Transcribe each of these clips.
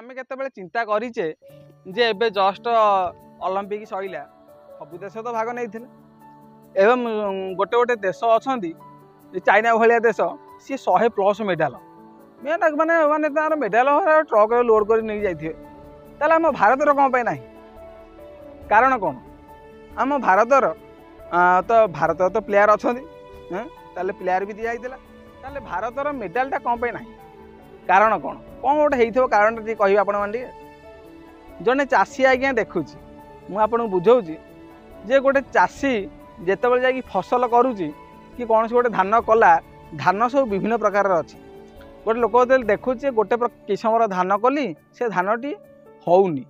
आमे केतेबेले चिंता करिचे जे एबे जस्ट ओलंपिक सइला सब देश तो भाग नहीं एवं गोटे गोटे देश अच्छा चाइना भाया देश सी 100+ मेडाल माने माने तार मेडाल ट्रक लोड कर नहीं जाइए ताले आम भारतर कौन पे ना कारण कौन आम भारतर भारत तो प्लेयर अच्छा प्लेयर भी दिखाई ताले भारतर मेडालटा कौन पे ना कारण कौन कौन गोटे हो कारण कह आपण जड़े चाषी आज्ञा देखुची मुझे बुझाऊँगी जे गोटे चाषी जिते जा फसल करुच्ची कि कौन गोटे धान कला धान सब विभिन्न प्रकार अच्छी गोटे लोक देखुचे गोटे किसम धान कली से धानटी होनी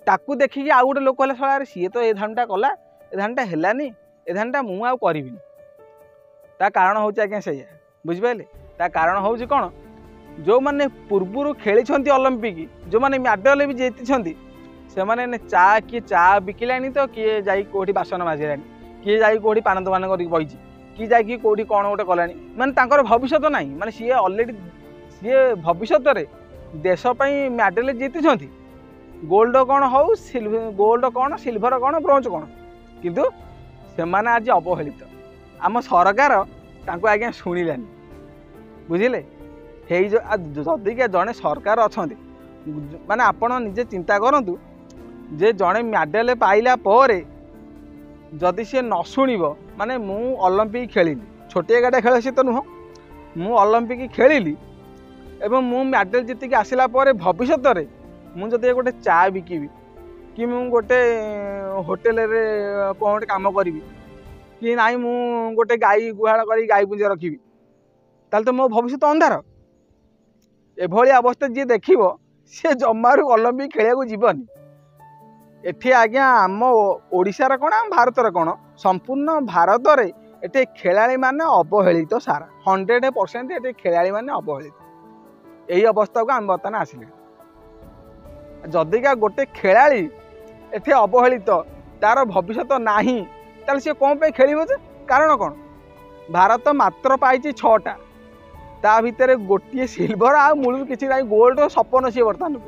ताकू देखिकी आउ गोटे लोक सारे सी तो ये धानटा कला ए धानटा हेलानी ए धानटा मु आउ करिबिनी ता कारण हूँ आज्ञा से बुझिपारे ता कारण हूँ कौन जो मैंने पूर्वर खेली ओलंपिक जो मैंने मेडल भी जीति से मैंने चा किए चा बिकिला तो किए जा कौटी बासन माजिला किए जा कौटी पान दुकान कर बही किए जा कौटी कौन गोटे कला मानते भविष्य ना माने सी अलरेडी सी भविष्य देशपाई मेडल जीति गोल्ड कौन हो गोल्ड कौन सिल्वर कौन ब्रोंज कौन किंतु से माने आज अवहेलित आम सरकार आज्ञा शुणिलानी बुझिले जदि जड़े सरकार अच्छा माने आपण निजे चिंता करूँ जे जड़े मेडल पाइला परे जदि सी न शुणव माने मु ओलंपिक खेलिली छोटे गाटा खेल सी तो नुह मु ओलंपिक खेलिली एवं मु मेडल जीतिक आसला भविष्य मुझे गोटे चा बिकिबी कि मु गोटे होटेल रे कौन गोटे काम करी कि नाई मु गोटे गाई गुहाल कर गाई पुंज रखी ताल तो मो भविष्य अंधार एभली अवस्था जी देखिब सी जमारू ओलंपिक खेलिया जीवनी एठी आज्ञा आम ओडिशार कौन आम भारतर कौन संपूर्ण भारत में ये खेलाड़ी माने अवहेलित तो सारा 100% ये खेलाड़ी माने अवहेलित यही अवस्था को आम बर्तमान आसिले जदिका गोटे खेलाड़ी एठी अवहेलित तार भविष्य तो नाही ताले सी कौन पे खेलिबो जे कारण कौन भारत मात्र पाई 6टा ता भितर गोटे सिल्वर आ मूल किसी ना गोल्ड सपन सी बर्तमान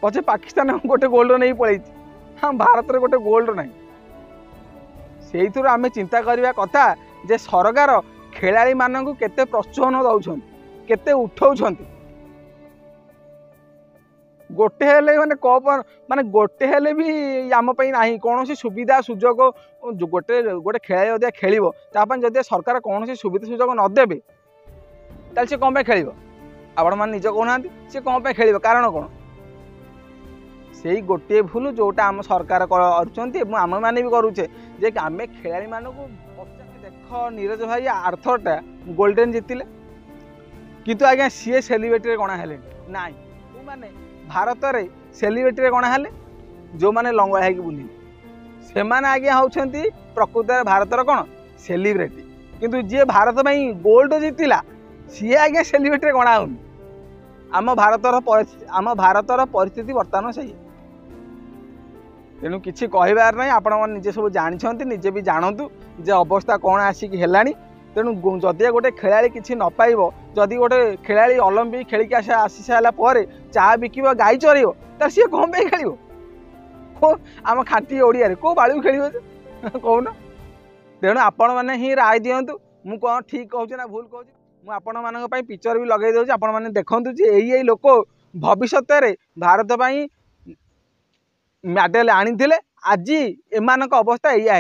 पचे पाकिस्तान गोटे गोल्ड नहीं पड़े हाँ भारत में गोटे गोल्ड ना से आम चिंता करवा कथा जे सरकार खेलाड़ी मानू केते प्रोत्साहन दौरान केते उठाऊँ गोटे हेले माने कप माने गोटे हेले भी आम ना कौन सुविधा सुजोग गोटे गोटे खेला जब खेल जदि सरकार कौन सुविधा सुजोग नदेवे ताल सी कौन खेल आपण मैंने निज कहना सी कौन खेल कारण कौन से गोटे भूल जोटा आम सरकार आम मैंने भी करुचे जे आम खेलाड़ी मानू देख नीरज भाई आर्थरटा गोल्डन जीतिले किंतु आज्ञा सी सेलिब्रिटी गणा हेले ना माने भारत में सेलिब्रिटी गणा हेले जो मैंने लंगड़ा है बुले से मैंने आज्ञा होती प्रकृत भारतर कौन सेलिब्रिटी किंतु जी भारत में गोल्ड जीतिला सी आज्ञा सेलिब्रिटी गणा होनी आम भारतर परिस्थिति बर्तमान से तेणु किसी कहबार ना आपण निजे सब जानते निजे भी जानतु जे अवस्था कौन आसिक हेलानी तेणु जदि गोटे खेलाड़ी किसी न पाइब जदि गोटे खेलाड़ी ओलंपिक खेलिक आसी सारापर चा बिकिब गाई चरब तो सी कौन पे खेल आम खाटी ओडिया कौ बाड़ू खेल कौन तेणु आपण मैंने ही राय दिंतु मु कौन ठीक कहूँ ना भूल कहूँ मुझे आपण मान पिक्चर भी लगे दूसरी आपण मैंने देखूँ जे यही लोक भविष्य भारत मेडल आनी आज एम अवस्था या।